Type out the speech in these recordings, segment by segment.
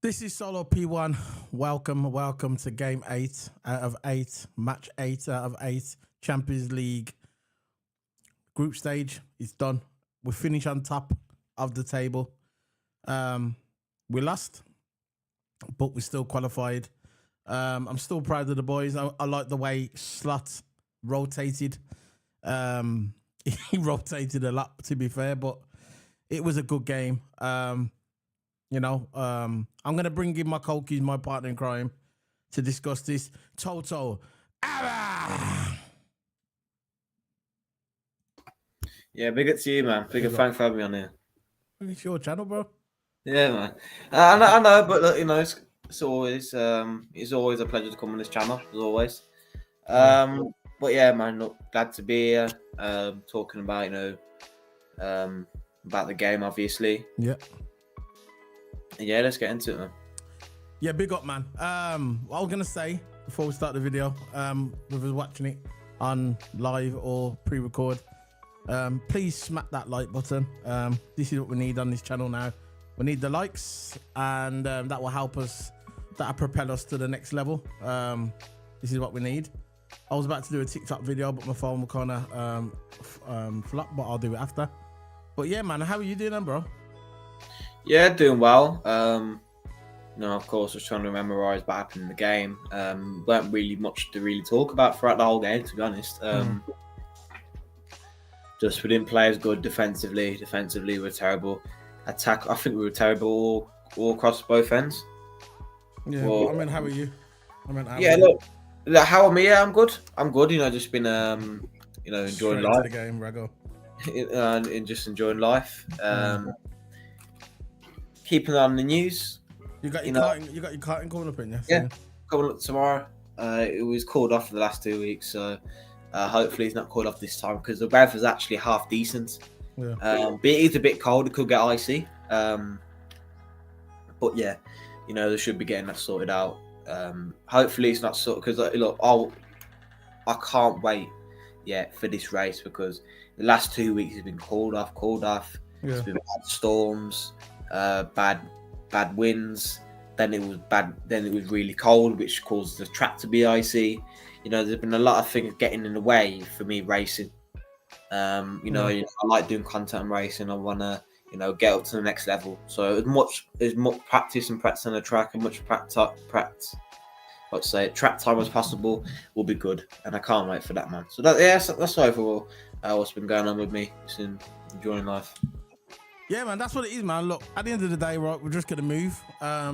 This is Solo P1. Welcome to game 8 out of 8, match 8 out of 8, Champions League group stage. It's done. We finish on top of the table. We lost, but we still qualified. I'm still proud of the boys. I like the way Slot rotated. He rotated a lot, to be fair, but it was a good game. I'm going to bring in my Koki's, my partner in crime, to discuss this. Toto. Yeah, big up to you, man. Big up, thanks for having me on here. It's your channel, bro. Yeah, man. I know, but look, it's always a pleasure to come on this channel, as always. But yeah, man, look, glad to be here. Talking about about the game, obviously. Yeah. Yeah, let's get into it, man. Yeah, big up, man. What I was going to say before we start the video, whether you're watching it on live or pre-record, please smack that like button. This is what we need on this channel now. We need the likes, and that will help us, that will propel us to the next level. This is what we need. I was about to do a TikTok video, but my phone will kind of flop, but I'll do it after. But yeah, man, how are you doing then, bro? Yeah, doing well. Of course, I was trying to memorize what happened in the game. Weren't really much to really talk about throughout the whole game, to be honest. Just we didn't play as good defensively. Defensively, we were terrible. Attack, I think we were terrible all across both ends. Yeah, well, I mean, how are you? Look, how am I? Yeah, I'm good. I'm good. Just been enjoying straight life. To the game, Rago. And just enjoying life. Keeping on the news. You got your karting coming up in, yeah? Coming up tomorrow. It was called off for the last 2 weeks, so hopefully it's not called off this time because the weather's actually half decent. Yeah. But it is a bit cold. It could get icy. But yeah, they should be getting that sorted out. Hopefully it's not so because look, I can't wait yet for this race because the last 2 weeks has been called off. Yeah. It's been bad storms, bad winds. Then it was bad. Then it was really cold, which caused the track to be icy. There's been a lot of things getting in the way for me racing. I like doing content and racing. I want to, get up to the next level. So as much practice and practice on the track, and much track time as possible will be good. And I can't wait for that, man. So that's overall what's been going on with me. Just enjoying life. Yeah, man, that's what it is, man. Look, at the end of the day, right, we're just gonna move. I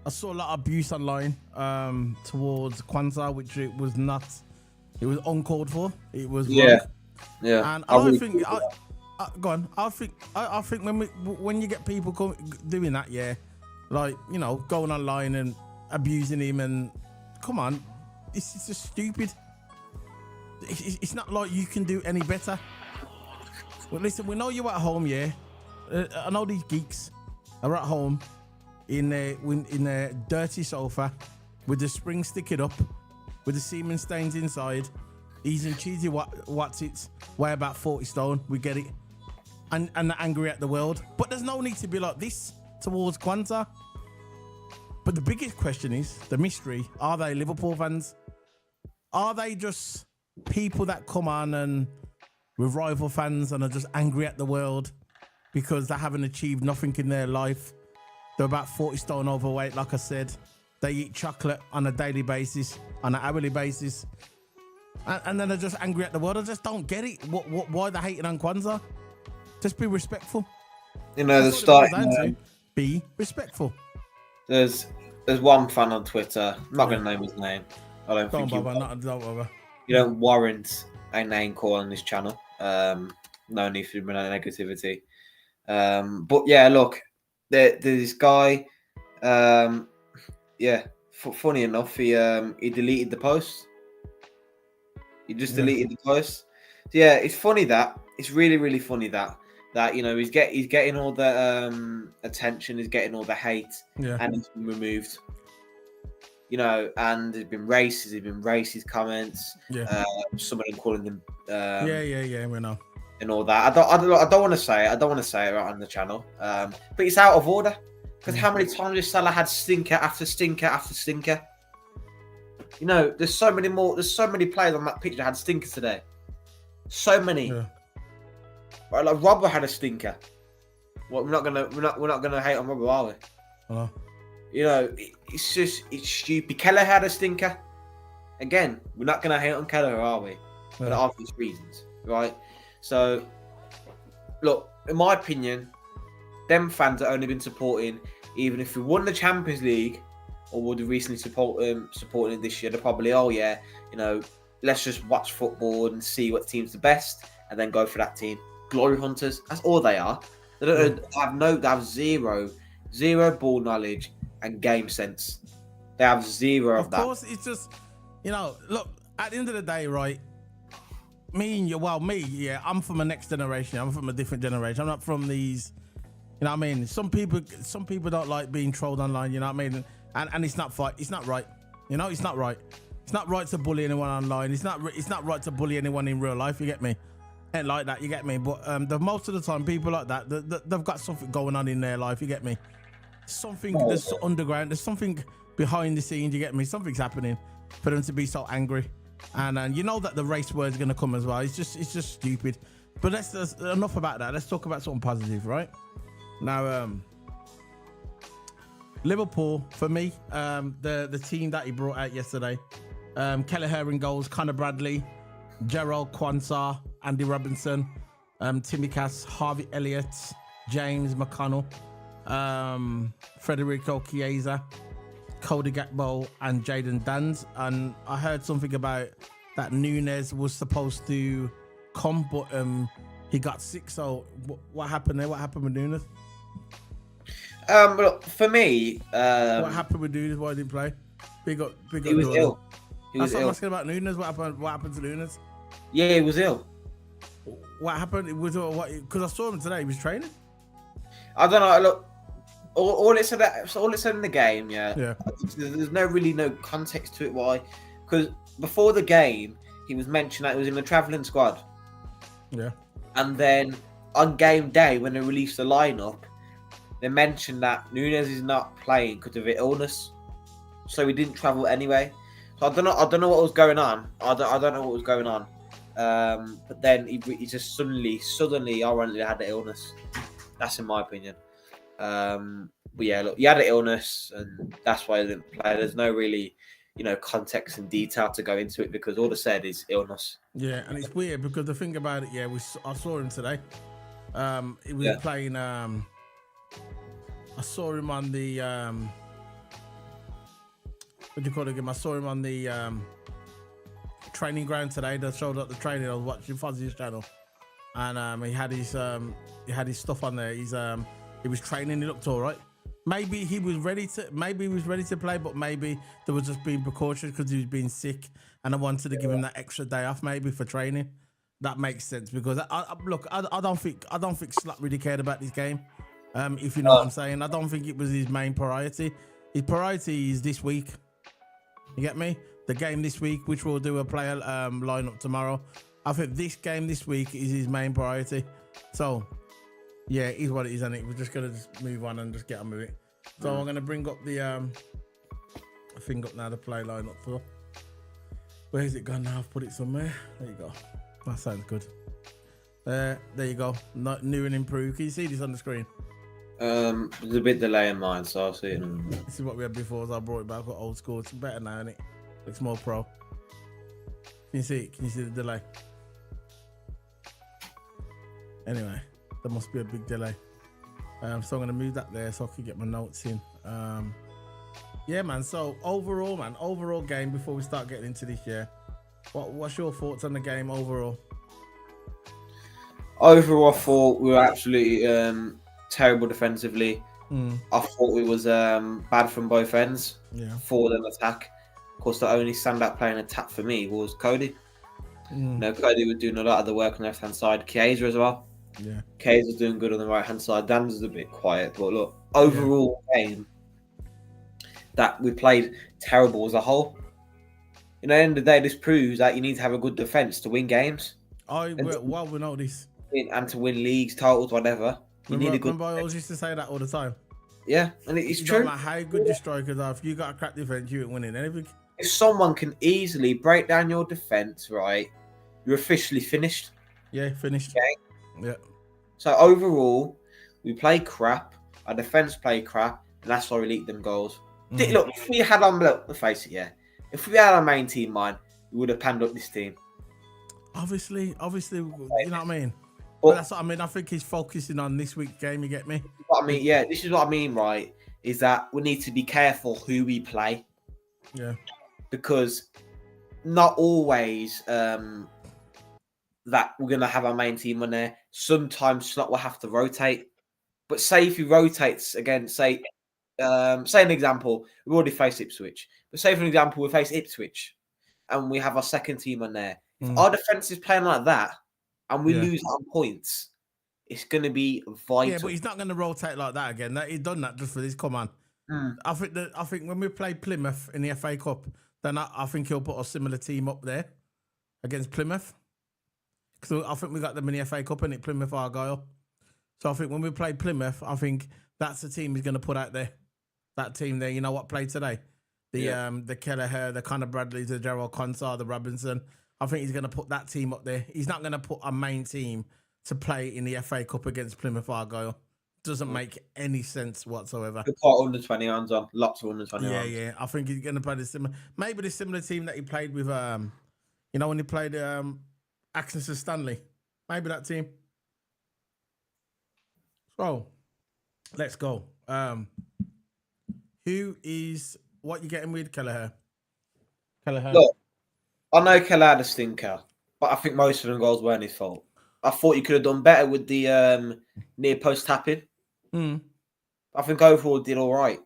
saw a lot of abuse online towards Kwanzaa, which it was uncalled for. It was wrong. Yeah. And I think, go on. I think when you get people doing that, yeah, like going online and abusing him, and come on, this is just stupid. It's not like you can do any better. Well, listen, we know you're at home, yeah. I know these geeks are at home in a dirty sofa with the spring sticking up, with the semen stains inside, eating cheesy Watsits, weigh about 40 stone. We get it, and angry at the world. But there's no need to be like this towards Kwanzaa. But the biggest question is the mystery: are they Liverpool fans? Are they just people that come on and with rival fans and are just angry at the world because they haven't achieved nothing in their life? They're about 40 stone overweight, like I said. They eat chocolate on a daily basis, on an hourly basis. And then they're just angry at the world. I just don't get it. Why they're hating on Kwanzaa? Just be respectful. Be respectful. There's one fan on Twitter. I'm not going to name his name. I don't think don't bother. You don't warrant a name call on this channel. No need for negativity. But yeah, look, there's this guy. Funny enough, he deleted the post. He just deleted the post. So yeah, it's funny that it's really, really funny that he's getting all the attention, he's getting all the hate, and it's been removed. And there's been racist comments. Some of them calling them. We know. And all that. I don't want to say it. I don't want to say it right on the channel. But it's out of order. Because how many times has Salah had stinker after stinker after stinker? You know, there's so many players on that pitch that had stinkers today. So many. Yeah. Right, like Robbo had a stinker. Well, we're not gonna hate on Robbo, are we? Oh. You know, it's stupid. Keller had a stinker. Again, we're not gonna hate on Keller, are we? For the obvious reasons, right? So, look, in my opinion, them fans have only been supporting, even if we won the Champions League or would have recently supporting it this year, they're probably, oh yeah, you know, let's just watch football and see what team's the best and then go for that team. Glory hunters, that's all they are. They have zero ball knowledge and game sense. They have zero of that. Of course, it's just, you know, look, at the end of the day, right, I'm from a next generation. I'm from a different generation. I'm not from these, you know what I mean? Some people don't like being trolled online, you know what I mean? And it's not right. You know, it's not right. It's not right to bully anyone online. It's not right to bully anyone in real life, you get me? Ain't like that, you get me? But most of the time, people like that, they've got something going on in their life, you get me? There's underground, there's something behind the scenes, you get me? Something's happening for them to be so angry. And you know that the race word's going to come as well. It's just stupid. But that's enough about that. Let's talk about something positive, right? Now, Liverpool, for me, the team that he brought out yesterday, Kelleher in goals, Conor Bradley, Gerald Quansah, Andy Robinson, Timmy Cass, Harvey Elliott, James McConnell, Federico Chiesa, Cody Gakpo and Jadon Danns. And I heard something about that Nunes was supposed to come, but he got sick. So what happened there? What happened with Nunes? Look, for me, what happened with Nunes? Why he didn't play? Big up. He was ill. That's what I'm asking about Nunes. What happened to Nunes? Yeah, he was ill. What happened? It was what? Because I saw him today. He was training. I don't know. Look, all it said in the game. Yeah. There's no context to it. Why? Because before the game, he was mentioned that he was in the travelling squad. Yeah. And then on game day, when they released the lineup, they mentioned that Nunes is not playing because of illness, so he didn't travel anyway. So I don't know what was going on. I don't know what was going on. But then he just suddenly, ironically had the illness. That's in my opinion. But yeah, look, he had an illness, and that's why he didn't play. There's no really, context and detail to go into it because all they said is illness. Yeah, and it's weird because the thing about it, I saw him today. He was playing. I saw him on the what do you call it again? I saw him on the training ground today. They showed up the training. I was watching Fuzzy's channel, and he had his stuff on there. He was training. He looked all right. Maybe he was ready to play, but maybe there was just being precautions because he was being sick, and I wanted to give him that extra day off maybe for training. That makes sense because I don't think Slot really cared about this game. If you know what I'm saying, I don't think it was his main priority. His priority is this week. You get me? The game this week, which we'll do a player lineup tomorrow. I think this game this week is his main priority. So, yeah, it is what it is, and we're just gonna move on and just get on with it. So I'm gonna bring up the thing up now, the play lineup for. Where's it gone now? I've put it somewhere. There you go. That sounds good. There you go. Not new and improved. Can you see this on the screen? There's a bit delay in mine, so I'll see it. This is what we had before, so I brought it back for old school. It's better now, isn't it? Looks more pro. Can you see it? Can you see the delay? Anyway, there must be a big delay. So I'm going to move that there so I can get my notes in. Yeah, man. So overall game before we start getting into this year. What's your thoughts on the game overall? Overall, I thought we were absolutely terrible defensively. I thought we was bad from both ends. Yeah. Forward and attack. Of course, the only standout player in attack for me was Cody. Cody was doing a lot of the work on the left-hand side. Chiesa as well. Yeah. Chiesa was doing good on the right-hand side. Dan's was a bit quiet. But look, overall game that we played terrible as a whole. At the end of the day, this proves that you need to have a good defence to win games. We know this. And to win leagues, titles, whatever. Remember I always used to say that all the time. Yeah, and it's It don't true. matter how good your strikers are. If you got a crap defense, you ain't winning anything. If someone can easily break down your defense, right, you're officially finished. Yeah, finished. Okay. Yeah. So overall, we play crap. Our defense play crap, and that's why we leaked them goals. Look, if we had let's face it, yeah. If we had our main team mind, we would have panned up this team. Obviously, you know what I mean. But But that's what I mean. I think he's focusing on this week's game. You get me? what I mean, yeah, this is what I mean, right? Is that we need to be careful who we play. Yeah. Because not always that we're gonna have our main team on there. Sometimes slot will have to rotate. But say if he rotates again, say an example, we've already faced Ipswich. But say for an example, we face Ipswich and we have our second team on there. If our defense is playing like that and we lose on points, it's going to be vital. Yeah, but he's not going to rotate like that again. He's done that just for this. Come on. I think when we play Plymouth in the FA Cup, then I think he'll put a similar team up there against Plymouth. Because I think we got them in the FA Cup and it Plymouth Argyle. So I think when we play Plymouth, I think that's the team he's going to put out there. That team there, you know what played today? The Kelleher, the Conor Bradley, the Gerald Consar, the Robinson. I think he's going to put that team up there. He's not going to put a main team to play in the FA Cup against Plymouth Argyle. Doesn't make any sense whatsoever. We've got under 21s on, lots of under 21s. Yeah. I think he's going to play maybe the similar team that he played with, when he played Axis Stanley. Maybe that team. So, let's go. What you getting with Kelleher? Look, I know Kelleher had a stinker, but I think most of the goals weren't his fault. I thought he could have done better with the near post tapping. I think overall did all right.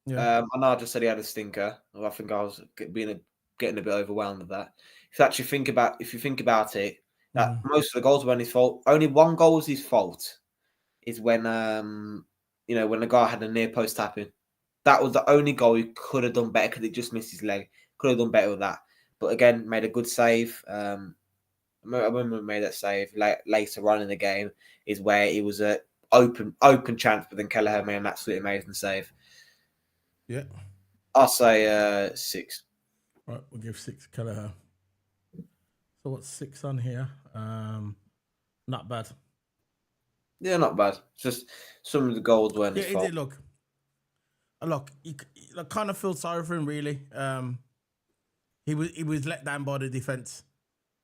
Yeah. I know I just said he had a stinker. I think I was getting a bit overwhelmed with that. If you think about it, that most of the goals weren't his fault. Only one goal was his fault. Is when when the guy had a near post tapping. That was the only goal he could have done better because it just missed his leg. Could have done better with that. But again, made a good save. I remember made that save later on in the game is where it was a open chance, but then Kelleher made an absolutely amazing save. Yeah. I'll say 6. Right, we'll give 6 Kelleher. So what's 6 on here? Not bad. Yeah, not bad. It's just some of the goals weren't his fault. It did look, you kind of feel sorry for him, really. He was let down by the defence.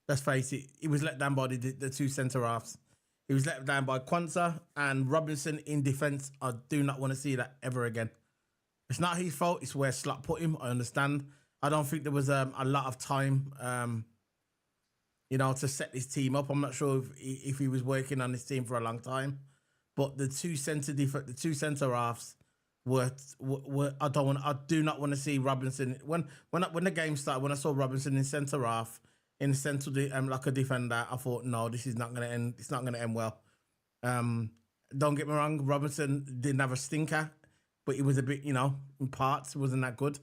Let's face it, he was let down by the two centre halves. He was let down by Quansah and Robinson in defence. I do not want to see that ever again. It's not his fault. It's where Slot put him. I understand. I don't think there was a lot of time, to set this team up. I'm not sure if he was working on this team for a long time, but the two centre halves were I do not want to see Robinson when the game started. When I saw Robinson in centre half in central like a defender, I thought no, this is not going to end. It's not going to end well. Don't get me wrong, Robinson didn't have a stinker, but he was a bit, in parts, it wasn't that good.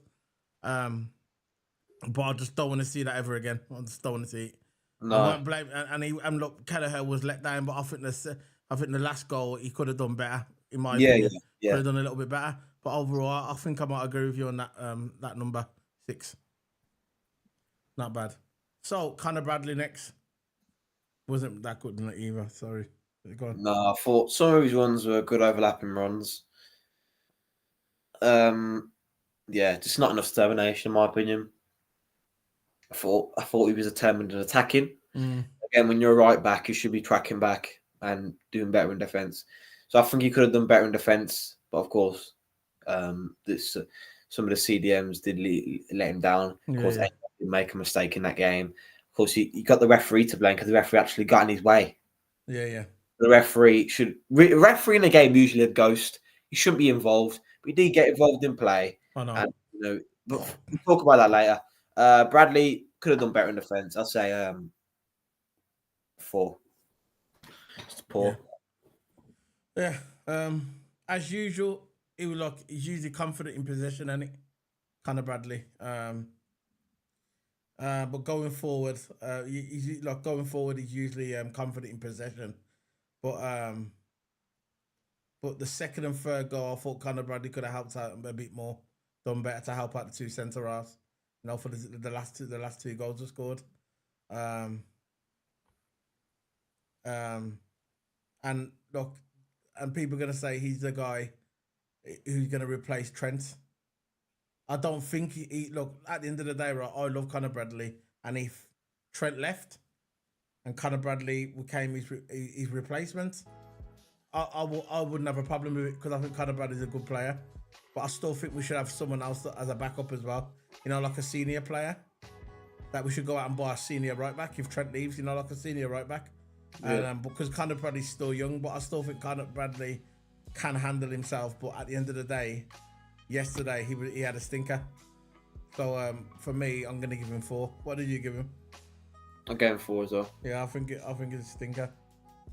But I just don't want to see that ever again. I just don't want to see it. No. I won't blame, and look, Kelleher was let down, but I think the last goal he could have done better. In my opinion, could have done a little bit better. But overall, I think I might agree with you on that number 6. Not bad. So Conor Bradley next. Wasn't that good either. Sorry. Go on. No, I thought some of his runs were good overlapping runs. Just not enough determination, in my opinion. I thought he was determined and attacking. Again, when you're a right back, you should be tracking back and doing better in defence. So I think he could have done better in defence, but of course, some of the CDMs did let him down. Of course, he did make a mistake in that game. Of course, he got the referee to blame because the referee actually got in his way. Yeah. The referee in a game usually a ghost. He shouldn't be involved, but he did get involved in play. I know. And, but we'll talk about that later. Bradley could have done better in defence. I'll say 4. It's poor. Yeah. As usual, he's usually confident in possession, isn't it? Conor Bradley. But going forward, he's usually confident in possession. But But the second and third goal, I thought Conor Bradley could have helped out a bit more, done better to help out the two centre halves. For the last two goals were scored. Um, and look, and people are gonna say he's the guy who's gonna replace Trent. I don't think he look at the end of the day, right? I love Conor Bradley, and if Trent left and Conor Bradley became his replacement, I wouldn't have a problem with it because I think Conor Bradley's a good player. But I still think we should have someone else as a backup as well. Like a senior player. That we should go out and buy a senior right back if Trent leaves. Like a senior right back. Yeah. And because Conor Bradley's still young, but I still think Conor Bradley can handle himself. But at the end of the day, yesterday he had a stinker. So for me, I'm gonna give him 4. What did you give him? I'm going 4 as well. Yeah, I think it's a stinker.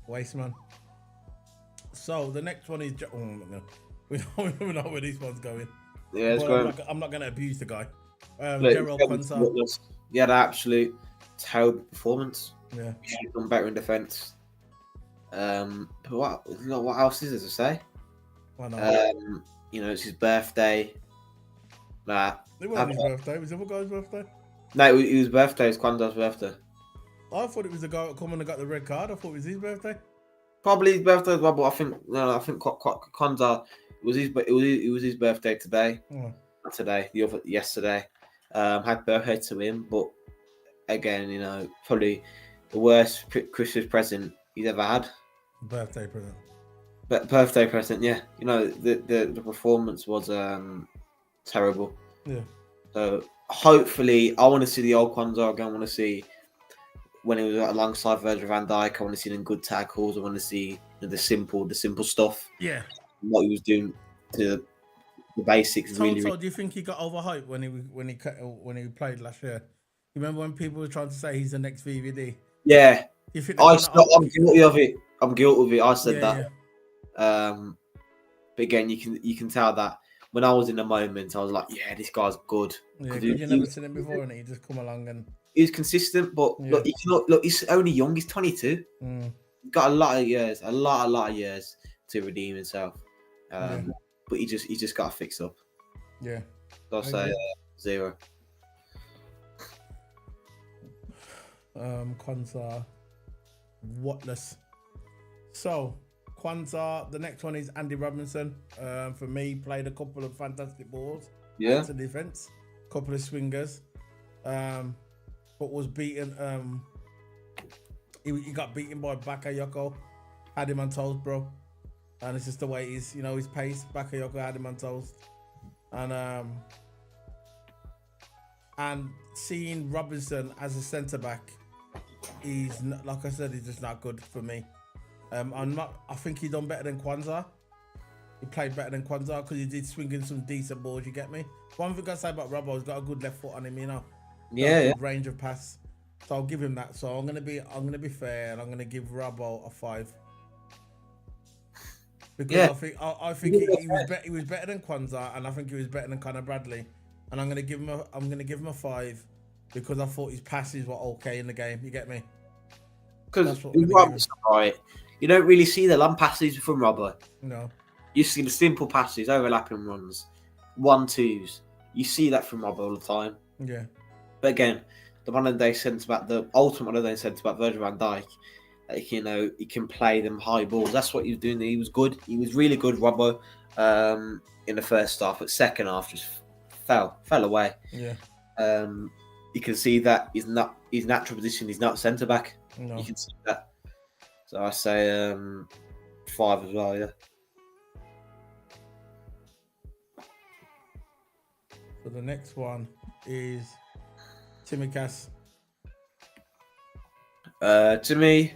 Waste, man. So the next one is we know where this one's going. Yeah, it's going. I'm not going to abuse the guy. Gerald Quansah. He had an absolute terrible performance. Yeah, he should have done better in defence. But what else is there to say? Why not? It's his birthday. Nah, it wasn't his birthday. Was the other guy's birthday? No, it was his birthday. It's Quansah's birthday. I thought it was the guy that come and got the red card. I thought it was his birthday. Probably his birthday as well, but I think Quansah it was his birthday today. Oh. Not today, yesterday. Had birthday to him, but again, probably the worst Christmas present he's ever had. Birthday present. Birthday present, yeah. The performance was terrible. Yeah. So hopefully, I want to see the old Quansah again. I want to see when he was alongside Virgil van Dijk. I want to see them good tackles. I want to see the simple stuff. Yeah. What he was doing to the basics. So, do you think he got overhyped when he played last year? You remember when people were trying to say he's the next VVD? Yeah. You think I'm guilty of it. I'm guilty of it. I said that. Yeah. But again, you can tell that when I was in the moment, I was like, yeah, this guy's good. Yeah, because you've never seen him before, and he just come along and he was consistent. But look, he's only young. He's 22. Mm. He's got a lot of years, a lot of years to redeem himself. But he just got to fix up. Yeah. So I'll say 0. Quansah, whatless. So Quansah, the next one is Andy Robinson. For me, played a couple of fantastic balls. Yeah. To defense, couple of swingers, but was beaten. He got beaten by Bakayoko. Had him on toast, bro. And it's just the way he's, his pace. Bakayoko had him on toast, and seeing Robinson as a centre back, he's not, like I said, he's just not good for me. I think he done better than Quansah. He played better than Quansah because he did swing in some decent balls. You get me? One thing I say about Robbo, he's got a good left foot on him. Yeah. Range of pass. So I'll give him that. So I'm gonna be fair, and I'm gonna give Robbo a 5. Because I think he was better than Quansah, and I think he was better than Conor Bradley. And I'm gonna give him a 5 because I thought his passes were okay in the game. You get me? Because right, you don't really see the long passes from Robbo. No. You see the simple passes, overlapping runs, 1-2s. You see that from Robbo all the time. Yeah. But again, the ultimate one of they said about Virgil van Dijk. He can play them high balls. That's what he was doing. He was good. He was really good, Robbo, in the first half. But second half just fell away. Yeah. You can see that his natural position is not centre back. No. You can see that. So I say 5 as well. Yeah. So the next one is Tsimikas. To me,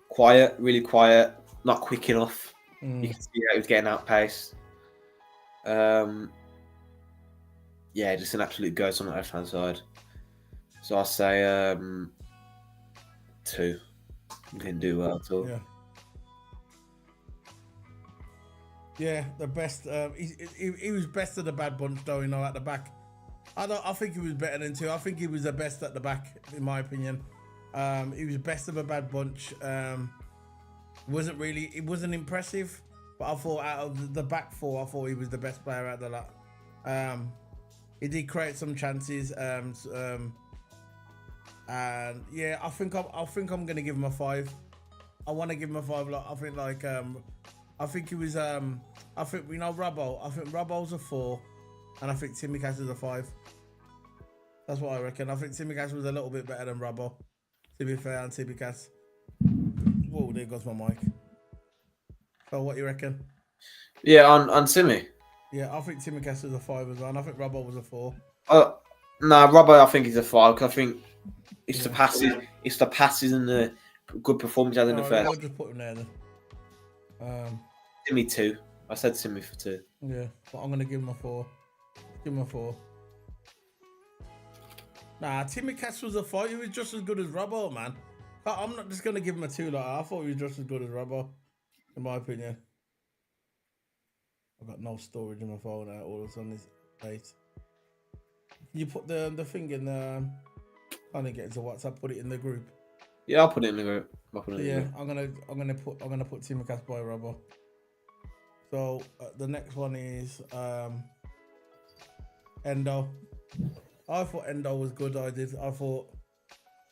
quiet, really quiet, not quick enough. You can see that he was getting outpaced. Just an absolute ghost on the left-hand side. So I say 2. He didn't do well at all. Yeah. Yeah, the best. He was best of the bad bunch, though. At the back. I think he was better than 2. I think he was the best at the back, in my opinion. He was best of a bad bunch. It wasn't impressive, but I thought out of the back four, I thought he was the best player out of the lot. He did create some chances. And yeah, I think I'm gonna give him a 5. I want to give him a 5. Like, I think he was. I think Robbo. I think Robbo's a 4, and I think Timmy Cass is a 5. That's what I reckon. I think Timmy Cass was a little bit better than Robbo. To be fair, and Timmy Cass. Whoa, there goes my mic. So what you reckon? Yeah, on Timmy. Yeah, I think Timmy Cass was a 5 as well, and I think Robbo was a 4. No, Robbo, I think he's a 5 because I think it's the passes, and the good performance out in the first. I'll just put him there then. Timmy 2. I said Timmy for 2. Yeah, but I'm gonna give him a 4. Give him a 4. Nah, Timmy Cass was a 5. He was just as good as Robbo, man. I'm not just gonna give him a 2. Like, I thought he was just as good as Robbo, in my opinion. I've got no storage in my phone now. All of a sudden, this date. You put the thing in the. Trying to get into WhatsApp. Put it in the group. Yeah, I'll put it in the group. I'm gonna put Timmy Cass by Robbo. So the next one is Endo. I thought Endo was good. I thought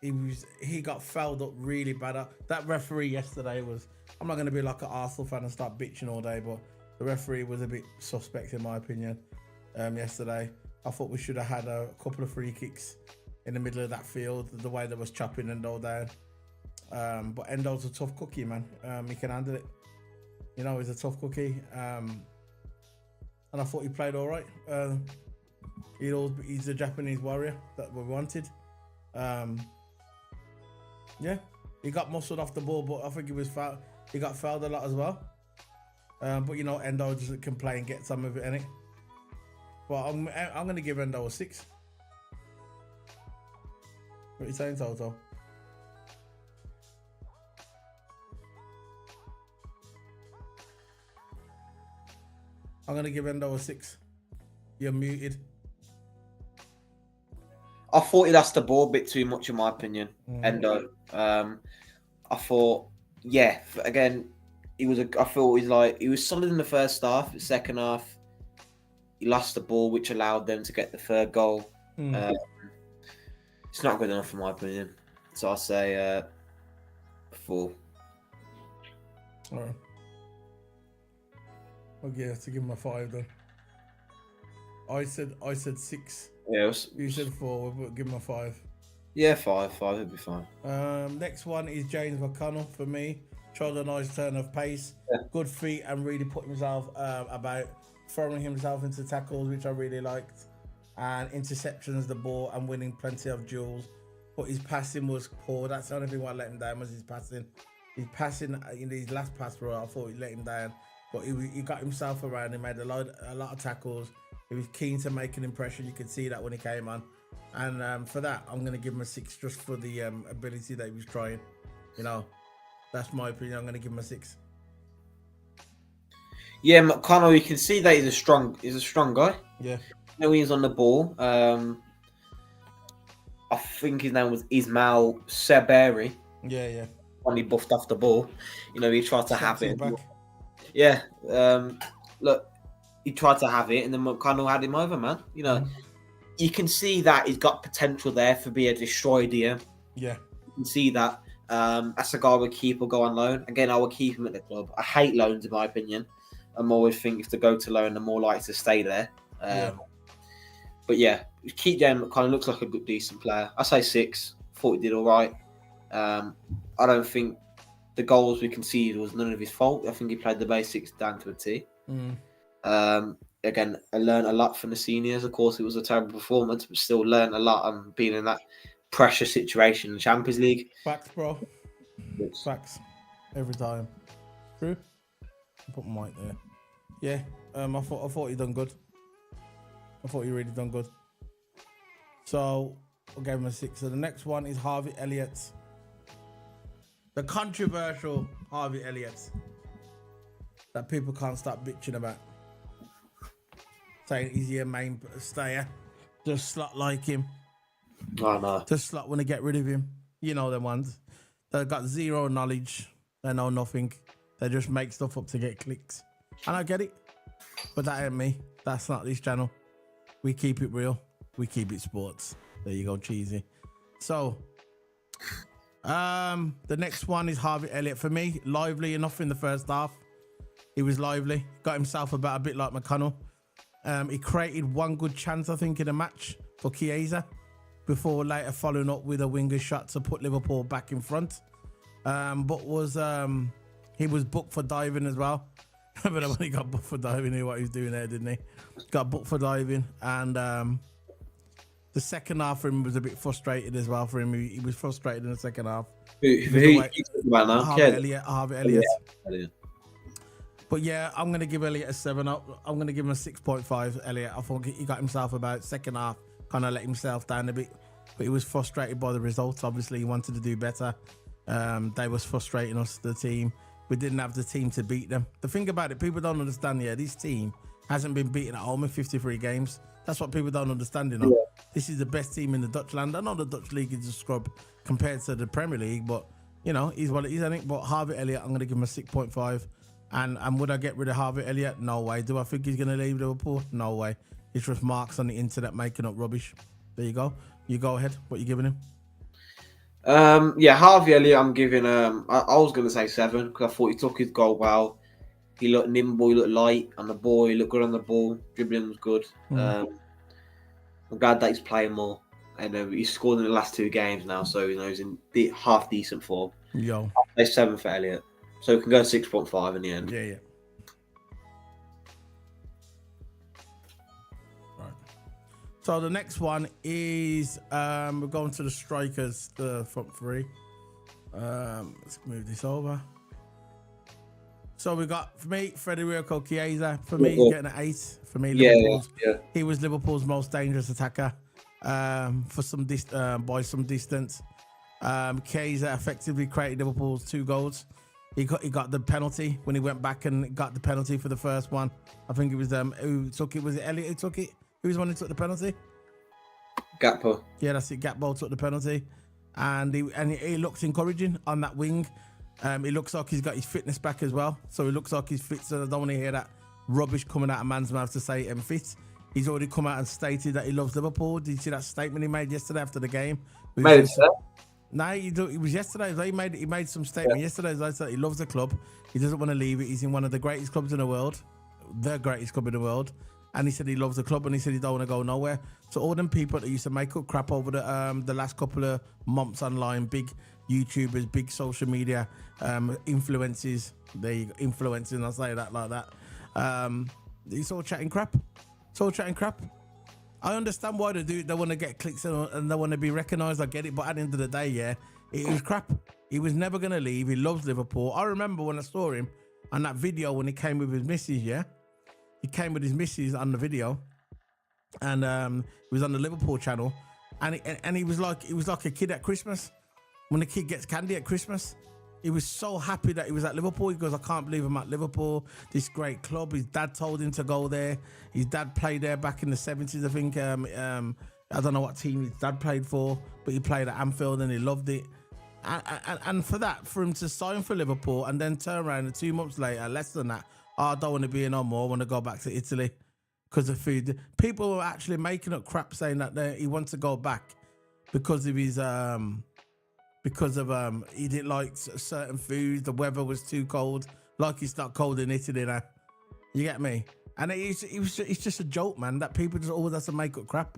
he got fouled up really bad. That referee yesterday was. I'm not gonna be like an Arsenal fan and start bitching all day, but the referee was a bit suspect in my opinion. Yesterday, I thought we should have had a couple of free kicks in the middle of that field. The way they was chopping Endo down. But Endo's a tough cookie, man. He can handle it. You know, he's a tough cookie. And I thought he played all right. He's a Japanese warrior that we wanted. Yeah, he got muscled off the ball, but I think he got fouled a lot as well. But you know, Endo just can play and get some of it in it. But I'm going to give Endo a 6. What are you saying, Toto? I'm going to give Endo a 6. You're muted. I thought he lost the ball a bit too much, in my opinion. Endo. I thought, yeah, again, I thought he was solid in the first half. The second half, he lost the ball, which allowed them to get the third goal. It's not good enough, in my opinion. So I'll say 4. All right. Okay, to give him a 5 then. I said 6. Yeah, you said 4, but give him a 5. Yeah, 5. 5 would be fine. Next one is James McConnell for me. Showed a nice turn of pace, good feet, and really put himself about throwing himself into tackles, which I really liked, and interceptions the ball and winning plenty of duels. But his passing was poor. That's the only thing what let him down was his passing. His passing in his last pass, bro, I thought he let him down. But he got himself around. He made a lot of tackles. He was keen to make an impression. You could see that when he came on. And for that, I'm going to give him a 6 just for the ability that he was trying. You know, that's my opinion. I'm going to give him a 6. Yeah, McConnell, you can see that he's a strong guy. Yeah. You know, he's on the ball. I think his name was Ismail Saberi. Yeah. When he buffed off the ball, you know, he tried to have it. Back. Yeah. Look, he tried to have it, and then McConnell had him over, man. You know, you can see that he's got potential there for be a destroyer. Yeah. You can see that. That's a guy would keep or go on loan. Again, I would keep him at the club. I hate loans, in my opinion. I'm always think if to go to loan, they're more likely to stay there. But yeah, keep James McConnell. Looks like a good, decent player. I say 6. Thought he did all right. I don't think the goals we conceded was none of his fault. I think he played the basics down to a T. Again, I learned a lot from the seniors. Of course, it was a terrible performance, but still learned a lot on being in that pressure situation in the Champions League. Facts, bro. Facts. Every time. True. I'll put my mic there. Yeah. I thought he done good. I thought he really done good. So I gave him a 6. So the next one is Harvey Elliott. The controversial Harvey Elliott that people can't stop bitching about. Saying he's your main stayer. Just slot like him. Oh, no. Just slot want to get rid of him. You know them ones. They've got zero knowledge. They know nothing. They just make stuff up to get clicks. And I get it. But that ain't me. That's not this channel. We keep it real. We keep it sports. There you go, cheesy. So, the next one is Harvey Elliott. For me, lively enough in the first half. He was lively. Got himself about a bit like McConnell. He created one good chance, I think, in the match for Chiesa before later following up with a winger shot to put Liverpool back in front. But he was booked for diving as well. But when he got booked for diving, he knew what he was doing there, didn't he? Got booked for diving. And the second half for him was a bit frustrated as well for him. He was frustrated in the second half. Harvey Elliott. Yeah. But yeah, I'm going to give Elliott a 7 up. I'm going to give him a 6.5, Elliott. I thought he got himself about second half, kind of let himself down a bit. But he was frustrated by the results. Obviously, he wanted to do better. They was frustrating us, the team. We didn't have the team to beat them. The thing about it, people don't understand, this team hasn't been beaten at home in 53 games. That's what people don't understand, Yeah. This is the best team in the Dutch land. I know the Dutch league is a scrub compared to the Premier League, but, he's what it is, I think. But Harvey Elliott, I'm going to give him a 6.5. And would I get rid of Harvey Elliott? No way. Do I think he's going to leave Liverpool? No way. It's just marks on the internet making up rubbish. There you go. You go ahead. What are you giving him? Harvey Elliott, I'm giving I was going to say 7 because I thought he took his goal well. He looked nimble, he looked light on the ball, he looked good on the ball, dribbling was good. I'm glad that he's playing more. And he's scored in the last 2 games now, so he's in half decent form. Yo. I'll say 7 for Elliott. So we can go 6.5 in the end. Yeah. Right. So the next one is we're going to the strikers, the front three. Let's move this over. So we got, for me, Federico Chiesa. For me, getting an 8. For me, he was Liverpool's most dangerous attacker for by some distance. Chiesa effectively created Liverpool's 2 goals. He got the penalty when he went back and got the penalty for the first one. I think it was who took it. Was it Elliott who took it? Who was the one who took the penalty? Gakpo. Yeah, that's it. Gakpo took the penalty, and he looks encouraging on that wing. It looks like he's got his fitness back as well. So it looks like he's fit. So I don't want to hear that rubbish coming out of man's mouth to say I'm fit. He's already come out and stated that he loves Liverpool. Did you see that statement he made yesterday after the game? No, it was yesterday. He made some statement yesterday. He said he loves the club. He doesn't want to leave it. He's in one of the greatest clubs in the world, the greatest club in the world. And he said he loves the club, and he said he don't want to go nowhere. So all them people that used to make up crap over the last couple of months online, big YouTubers, big social media influencers. There you go, influencing. I'll say that like that. It's all chatting crap. I understand why they do it. They want to get clicks and they want to be recognised. I get it. But at the end of the day, it was crap. He was never going to leave. He loves Liverpool. I remember when I saw him on that video when he came with his missus, He came with his missus on the video. And he was on the Liverpool channel. And he was like a kid at Christmas. When a kid gets candy at Christmas. He was so happy that he was at Liverpool. He goes, I can't believe I'm at Liverpool. This great club. His dad told him to go there. His dad played there back in the 70s, I think. I don't know what team his dad played for, but he played at Anfield and he loved it. And for him to sign for Liverpool and then turn around and 2 months later, less than that, I don't want to be here no more. I want to go back to Italy because of food. People were actually making up crap saying that he wants to go back because of his... he didn't like certain foods, the weather was too cold, like it's not cold in Italy now. You get me? And it's just a joke, man, that people just always have to make up crap.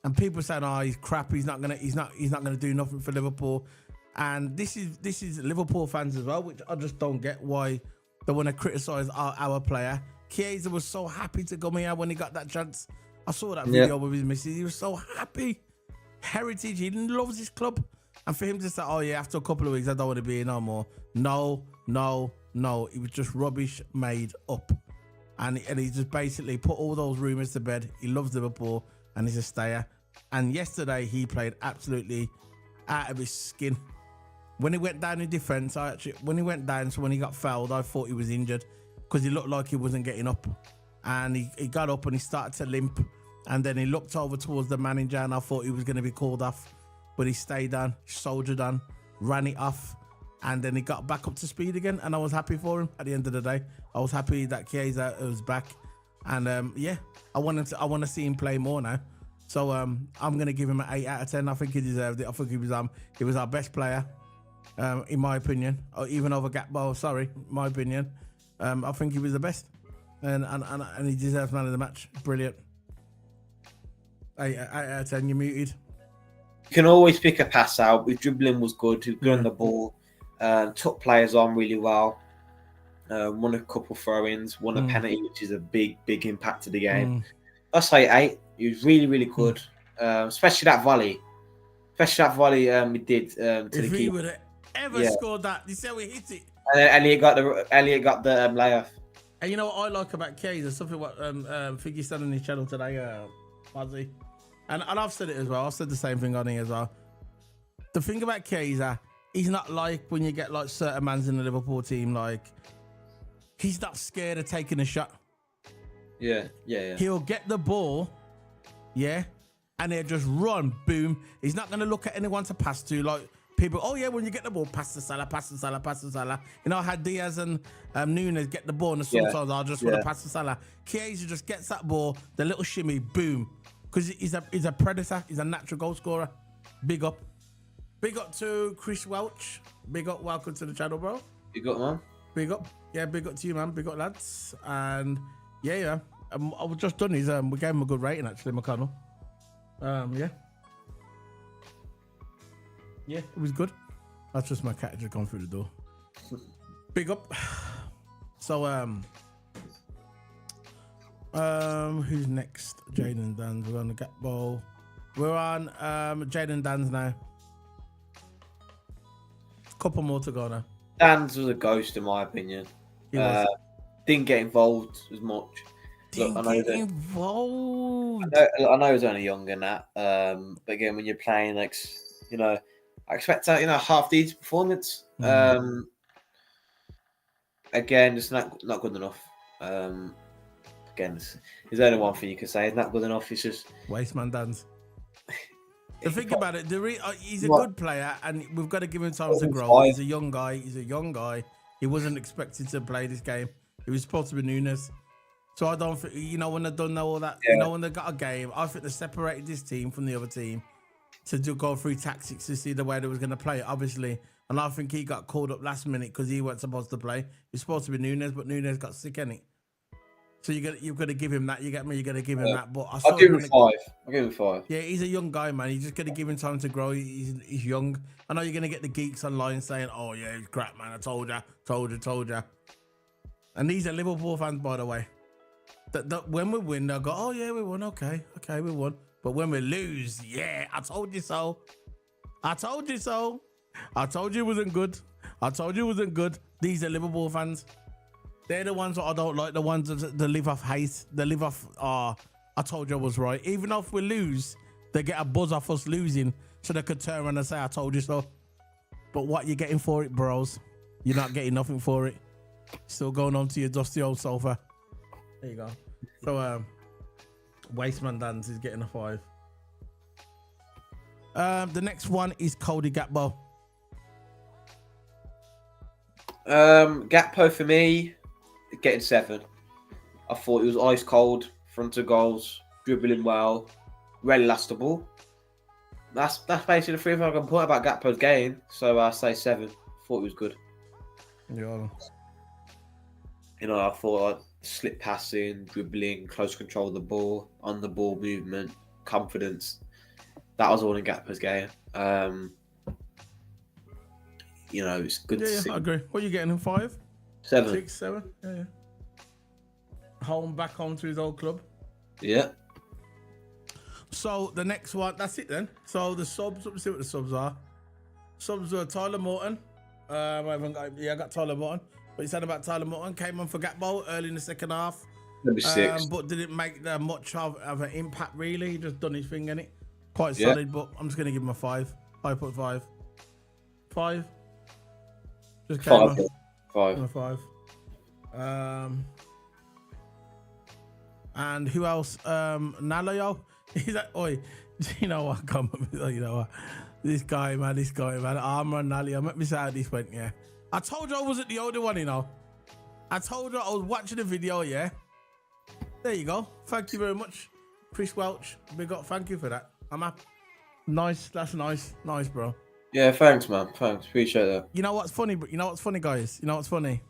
And people saying, oh, he's crap, he's not gonna do nothing for Liverpool. And this is Liverpool fans as well, which I just don't get why they want to criticise our player. Chiesa was so happy to come here when he got that chance. I saw that video with his missus. He was so happy. Heritage, he loves his club. And for him to say, oh yeah, after a couple of weeks, I don't want to be here no more. No. It was just rubbish made up. And he just basically put all those rumours to bed. He loves Liverpool and he's a stayer. And yesterday, he played absolutely out of his skin. When he went down in defence, so when he got fouled, I thought he was injured because he looked like he wasn't getting up. And he got up and he started to limp. And then he looked over towards the manager and I thought he was going to be called off. But he stayed on, soldiered on, ran it off. and then he got back up to speed again, and I was happy for him. At the end of the day, I was happy that Chiesa was back, and I want to see him play more now. So I'm gonna give him an 8 out of 10. I think he deserved it. I think he was our best player, in my opinion, or even over Gakpo. Sorry, my opinion. I think he was the best, and he deserves man of the match. Brilliant. 8 out of 10. You're muted. You can always pick a pass out. His dribbling was good. He was good on the ball. Took players on really well. Won a couple throw-ins. Won a penalty, which is a big impact to the game. I say 8. He was really good. Especially that volley. We did to the keeper. If he would have ever scored that, you see how we hit it. And Elliot got the layoff. And you know what I like about Chiesa? Something what Figgy said on his channel today, Fuzzy. And I've said it as well. I've said the same thing on here as well. The thing about Chiesa, he's not like when you get like certain mans in the Liverpool team, like he's not scared of taking a shot. Yeah. He'll get the ball, and he'll just run, boom. He's not going to look at anyone to pass to, like people, when you get the ball, pass to Salah. You know how Diaz and Nunes get the ball, and sometimes I'll just want to pass to Salah. Chiesa just gets that ball, the little shimmy, boom. Because he's a predator. He's a natural goal scorer. Big up. Big up to Chris Welch. Big up. Welcome to the channel, bro. Big up, man. Big up. Yeah, big up to you, man. Big up, lads. And I was just done his. We gave him a good rating, actually, McConnell. Yeah, it was good. That's just my cat just gone through the door. Big up. So, who's next? Jaden Dans. We're on the Gakpo. We're on Jaden Dans now. Couple more to go now. Dans was a ghost in my opinion. Didn't get involved as much. Didn't get involved. I know he's only young than that. But again, when you're playing, like, I expect half decent performance. Again, it's not good enough. Again, there's only one thing you can say. It's not good enough. It's just Wasteman Dans. The thing about it, he's a good player, and we've got to give him time to grow. He's a young guy. He wasn't expected to play this game. He was supposed to be Nunes. So I don't think, when they don't know all that, when they got a game, I think they separated this team from the other team to go through tactics to see the way they was going to play, obviously. And I think he got called up last minute because he wasn't supposed to play. He was supposed to be Nunes, but Nunes got sick, innit? So you've got to give him that. You get me? You got to give him that. But I'll give him 5. I'll give him 5. Yeah, he's a young guy, man. You just got to give him time to grow. He's young. I know you're going to get the geeks online saying, "Oh yeah, he's crap, man. I told ya." And these are Liverpool fans, by the way. That when we win, they'll go, "Oh yeah, we won. Okay, we won." But when we lose, I told you so. I told you so. I told you it wasn't good. These are Liverpool fans. They're the ones that I don't like, the ones that live off hate. They live off, I told you I was right. Even if we lose, they get a buzz off us losing so they could turn around and say, I told you so. But what you getting for it, bros? You're not getting nothing for it. Still going on to your dusty old sofa. There you go. So, Wasteman Dance is getting a 5. The next one is Cody Gakpo. Gakpo for me, getting 7. I thought he was ice cold, front of goals, dribbling well, really lastable. That's basically the 3 things I can point about Gakpo's game. So I say 7. Thought he was good. Yeah. I thought slip passing, dribbling, close control of the ball, on the ball movement, confidence. That was all in Gakpo's game. It's good to see. I agree. What are you getting him? 5? 7. 6, 7? Yeah. Back home to his old club. Yeah. So the next one, that's it then. So the subs, let's see what the subs are. Subs were Tyler Morton. I got Tyler Morton. But he said about Tyler Morton, came on for Gakpo early in the second half. Maybe 6. But didn't make much of an impact really. He just done his thing, innit? Quite solid, but I'm just going to give him a 5. 5.5. 5. Just 5. 5. And who else? Nalayo. You know what? You know what? This guy, man. I'm Ronaldo. I met me see how this went, yeah. I told you I wasn't the only one, you know. I told you I was watching the video, yeah. There you go. Thank you very much, Chris Welch. Big up. Thank you for that. I'm happy. Nice. That's nice. Nice, bro. Yeah, thanks, man. Thanks. Appreciate that. You know what's funny? You know what's funny, guys? You know what's funny?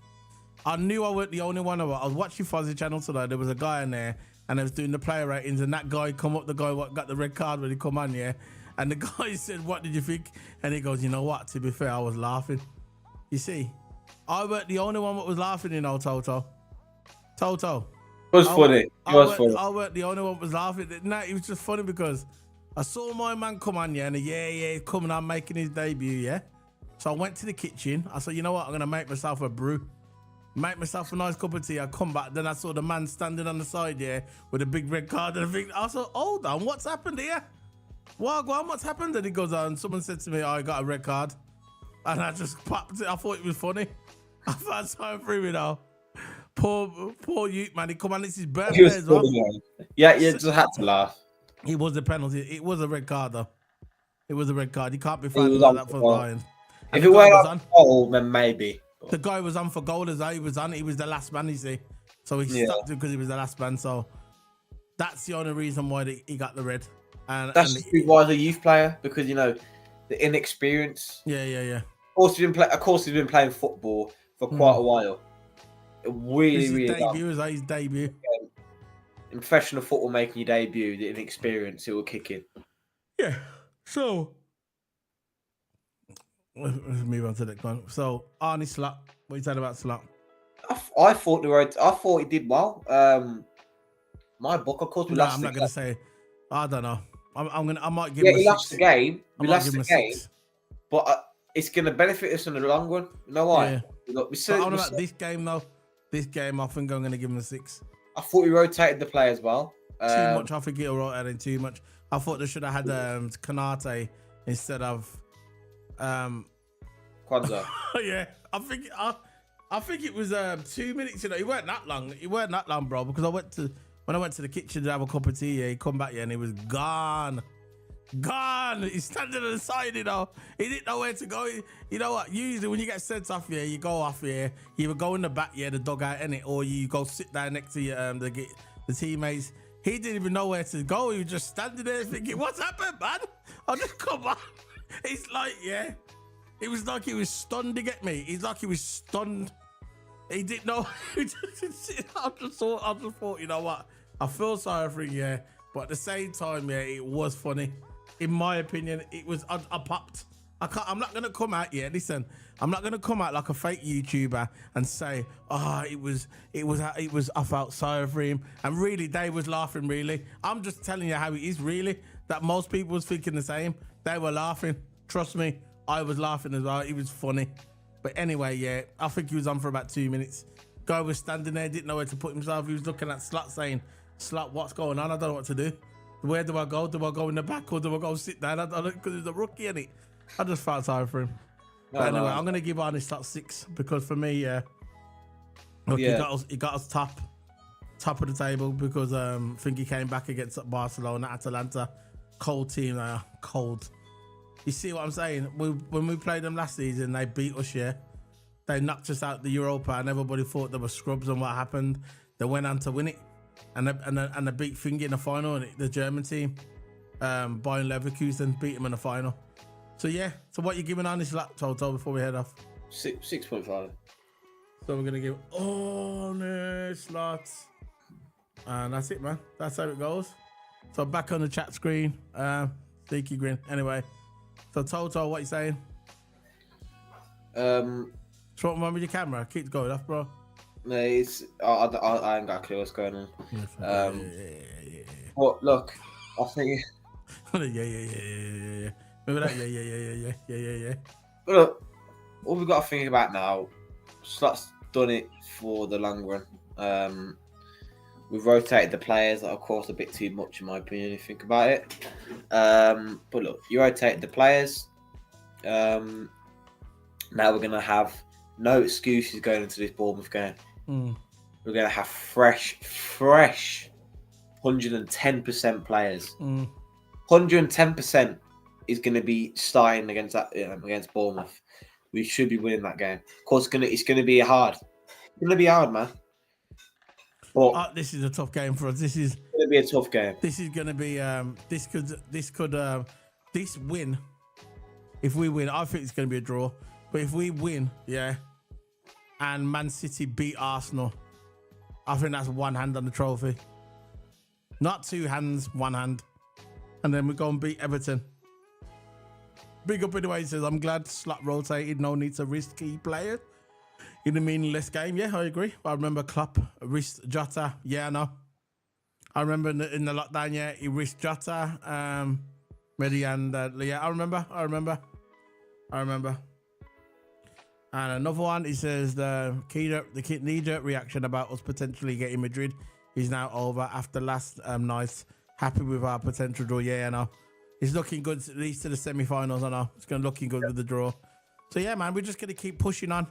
I knew I wasn't the only one. I was watching Fuzzy Channel today. There was a guy in there, and I was doing the player ratings, and that guy come up, the guy what got the red card when he come on, yeah. And the guy said, "What did you think?" And he goes, "You know what? To be fair, I was laughing. You see, I weren't the only one that was laughing, you know, Toto. Toto. It was funny. It was funny. I weren't the only one that was laughing. No, it was just funny because I saw my man come on, yeah, and he's coming on, making his debut, yeah. So I went to the kitchen. I said, you know what? I'm gonna make myself a brew. Make myself a nice cup of tea. I come back, then I saw the man standing on the side, yeah, with a big red card and everything. I said, hold on, what's happened here? What's happened? And he goes on. Someone said to me, I got a red card. And I just popped it. I thought it was funny. I felt sorry for him, you know. Poor youth, man. He come on, it's his birthday as well. Yeah, you just had to laugh. It was a penalty. It was a red card, though. It was a red card. You can't be finding like that for Lions. If it were on goal, then maybe. The guy was on for goal as well. He was on. He was the last man, you see. So he stuck to because he was the last man. So that's the only reason why he got the red. And that's why the youth player, because you know the inexperience. Yeah. Of course, he's been playing football for quite a while. Really debut is his debut. In professional football, making your debut, the inexperience, it will kick in. Yeah. So let's move on to the next one. So Arnie Slot, what you said about Slot? I thought he did well. My book, of course, I'm not gonna say. I don't know. I might give. Yeah, he lost the game. We lost the game, but it's gonna benefit us in the long run. You know why? Yeah. Look, about this game though. This game, I think I'm gonna give him a 6. I thought we rotated the play as well. Too much. I think he'll rotate too much. I thought they should have had Kanate instead of Kwanzaa. Yeah, I think it was 2 minutes. You know, it weren't that long, bro. Because when I went to the kitchen to have a cup of tea, he come back here and he was gone. He's standing on the side, you know. He didn't know where to go. You know what? Usually when you get sent off here, you go off here. You either go in the back, the dugout, in it, or you go sit down next to your the teammates. He didn't even know where to go. He was just standing there thinking, "What's happened, man? I'll just come on." It's like, it was like he was stunned. To get me? He's like he was stunned. He didn't know. I just thought, you know what? I feel sorry for him, but at the same time, it was funny. In my opinion, it was. I popped. I'm not gonna come out. Listen, I'm not gonna come out like a fake YouTuber and say, it was. I felt sorry for him, and really, they was laughing. Really, I'm just telling you how it is. Really, that most people was thinking the same. They were laughing. Trust me, I was laughing as well. It was funny. But anyway, I think he was on for about 2 minutes. Guy was standing there, didn't know where to put himself. He was looking at Slot, saying, "Slot, what's going on? I don't know what to do. Where do I go? Do I go in the back or do I go sit down?" I don't know, because he's a rookie, innit? I just felt sorry for him. But anyway, I'm gonna give Arnie Slot 6 because for me, he got us top of the table because I think he came back against Barcelona, Atalanta, cold team, cold. You see what I'm saying? When we played them last season, they beat us. They knocked us out the Europa, and everybody thought they were scrubs. And what happened? They went on to win it. And they beat Fingy in the final, and the German team, Bayern Leverkusen, beat them in the final. So so what you giving on this lap, Toto, before we head off? 6.5. So we're gonna give no slots, and that's it, man. That's how it goes. So back on the chat screen, Sneaky Grin. Anyway, so Toto, what you saying? What's wrong with your camera? Keep going off, bro. No, I ain't got a clue what's going on. But look, I think. yeah. Remember that? Yeah. But look, all we've got to think about now, Slot's done it for the long run. We've rotated the players, of course, a bit too much in my opinion, if you think about it. But look, you rotated the players. Now we're going to have no excuses going into this Bournemouth game. We're going to have fresh 110% players. 110% is going to be starting against against Bournemouth. We should be winning that game. Of course, it's going to be hard. It's going to be hard, man. But this is a tough game for us. This is going to be a tough game. This is going to be this win. If we win, I think it's going to be a draw. But if we win, yeah, and Man City beat Arsenal, I think that's one hand on the trophy. Not two hands, one hand. And then we go and beat Everton. Big up anyway, he says, I'm glad slot rotated, no need to risk key players in a meaningless game. Yeah, I agree. I remember Klopp risked Jota. Yeah, I know. I remember in the lockdown, yeah, he risked Jota, Mehdi and yeah, I remember. And another one, he says the knee-jerk reaction about us potentially getting Madrid is now over after last night. Happy with our potential draw. Yeah, I know. It's looking good, at least to the semi-finals, I know. It's going to looking good with the draw. So yeah, man, we're just going to keep pushing on.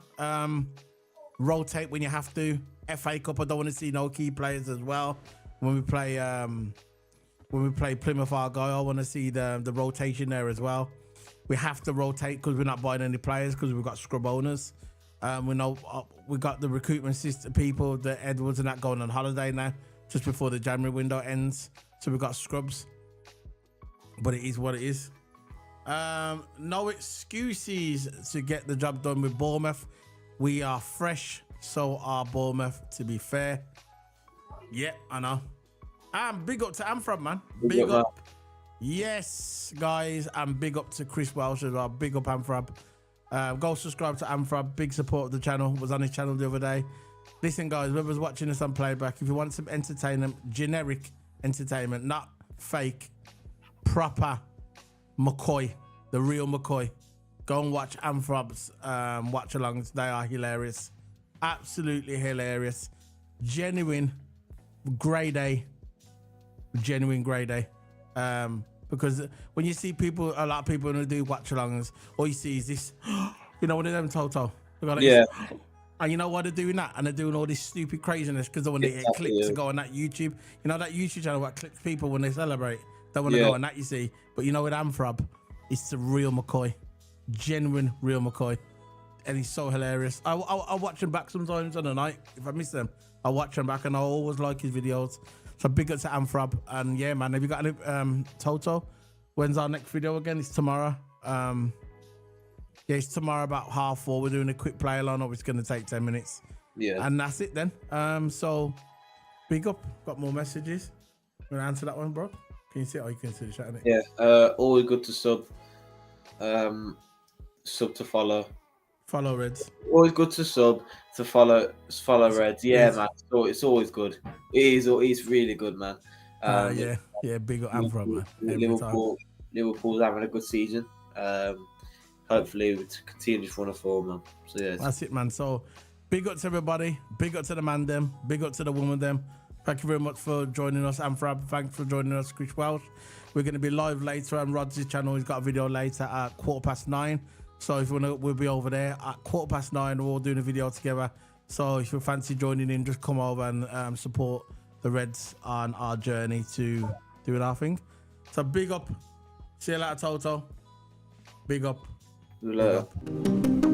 Rotate when you have to. FA Cup, I don't want to see no key players as well. When we play Plymouth Argyle, I want to see the rotation there as well. We have to rotate because we're not buying any players because we've got scrub owners. We know we got the recruitment system people, the Edwards and that going on holiday now, just before the January window ends. So we've got scrubs. But it is what it is. No excuses to get the job done with Bournemouth. We are fresh, so are Bournemouth, to be fair. Yeah, I know. And big up to Amfrab, man. Big up. Yes, guys. And big up to Chris Welsh as well. Big up Amfrab. Go subscribe to Amfrab. Big support of the channel. Was on his channel the other day. Listen, guys, whoever's watching this on playback, if you want some entertainment, generic entertainment, not fake, proper McCoy, the real McCoy, go and watch Amfrab's watch-alongs. They are hilarious. Absolutely hilarious. Genuine grade A. Genuine grade A. Because when you see people, a lot of people who do watch-alongs, all you see is this, you know, one of them Toto. Like yeah. This, and you know why they're doing that? And they're doing all this stupid craziness because they want to get clicks to go on that YouTube. You know that YouTube channel that clicks people when they celebrate? They want to go on that, you see. But you know with Amfrab, it's the real McCoy. Genuine real McCoy. And he's so hilarious. I watch him back sometimes on the night. If I miss them, I watch him back and I always like his videos. So big up to Amfrab. And yeah, man, have you got any Toto? When's our next video again? It's tomorrow. Yeah, it's tomorrow about 4:30. We're doing a quick play along. It's going to take 10 minutes. Yeah. And that's it then. So big up. Got more messages. I'm going to answer that one, bro. Can you see it? Oh, you can see the chat, innit? Yeah. Always good to sub. Sub to follow. Follow Reds. Always good to sub to follow Reds. Yeah, man. So it's always good. It's really good, man. Yeah. Big up Amfrab, man. Liverpool's having a good season. Hopefully we continue to run a form, man. So yeah, that's it, man. So big up to everybody. Big up to the man them. Big up to the woman them. Thank you very much for joining us, Amfrab. Thanks for joining us, Chris Welsh. We're going to be live later on Rod's channel. He's got a video later at 9:15. So if you want to, we'll be over there at 9:15. We're all doing a video together. So if you fancy joining in, just come over and support the Reds on our journey to doing our thing. So big up. See you later, Toto. Big up. Big up.